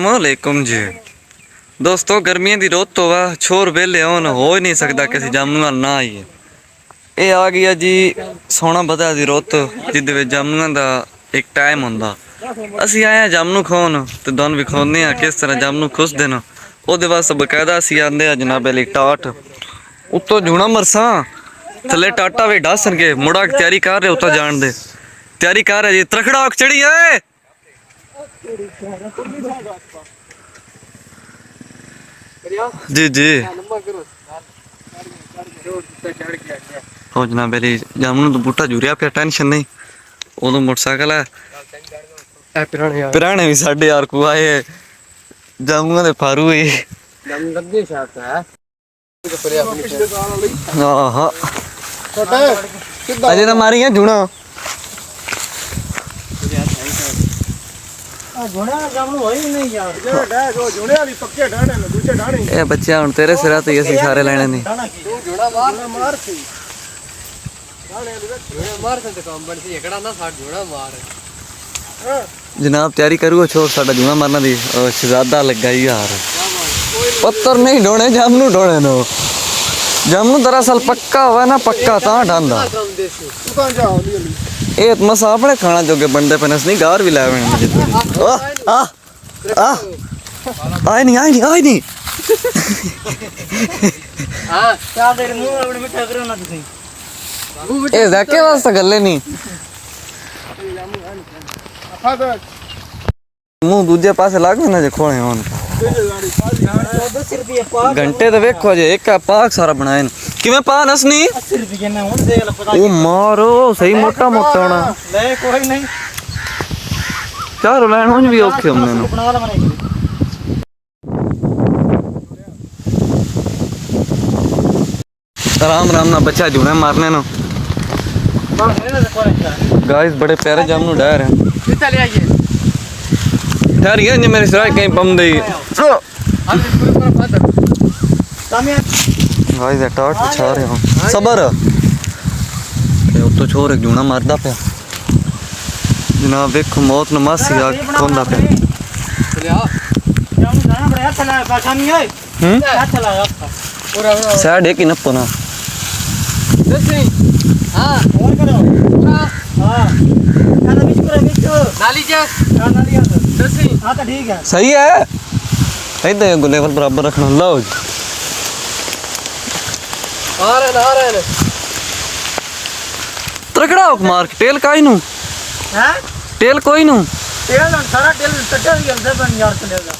अस्सलामुअलैकुम जी दोस्तों, गर्मियों की रुत तो वा छोर वेले होन हो ही नहीं सकता किसी जामुन ना आइए। ये आ गया जी सोना बधा दी रुत जिद जामुन का एक टाइम होंदा। असी आए जामनू खान तो दोन भी खाने किस तरह जामनू खुसते न वो वास्ते बकायदा असी आते जनाब अली टाट उत्तों जूना मरसा थले टाटा वे डासन के मुड़ा तैयारी कर रहे उत्तर जान दे तैयारी कर रहे जी त्रखड़ा चढ़ी है जी जी हो जनाब मेरी जामुन तो बूटा जुरिया पे टेंशन नहीं उदो मोटरसाइकिल है पुराने भी साढ़े यार को आए जामुन दे फारू ही अजे ना मारी है जूना ए बच्चे हुन तेरे सिर ते असि सारे लेने नहीं जनाब तैयारी करूँ छोर साडा जूना मारना दी शहजादा लगा यार पत्थर नहीं ढोने जामनू ढोने नो जामनू दरअसल पक्का हुआ ना पक्का ता ढांदा ए मसा अपने खाना जोगे बनते पे नहीं गार भी लाए आए नहीं ए जाके वास्ते गल्ले नहीं मुंह दूजे पासे लाग ना जे खोले होन घंटे तो वेखो जे एक पाक सारा बनाए किवें पा नसनी 80 रुपए ने हुन दे पता ओ मारो सही मोटा मोटा होना ले कोई नहीं चार लाइन हुन भी ओके हमने आराम आराम ना बच्चा जुने मारने नो गाइस बड़े प्यारे जामनू डायर हैं कितना ले आइए यार ये मेरे सिर कहीं बम दे गाइस टाट छा रहे हो सबर तो छोर एक जूना मारदा पे जनाब देखो मौत नमासी आ खोंदा पे साइड एक ही नपो ना हां और करो हां कादा बीच पूरा बीच नाली जा नाली आ हां तो ठीक है सही है इधर लेवल बराबर रखना लो आ रहे त्रकड़ा मार टेल काई नु हैं टेल कोई नु टेल सारा टेल कटे गया 10 यार चलेगा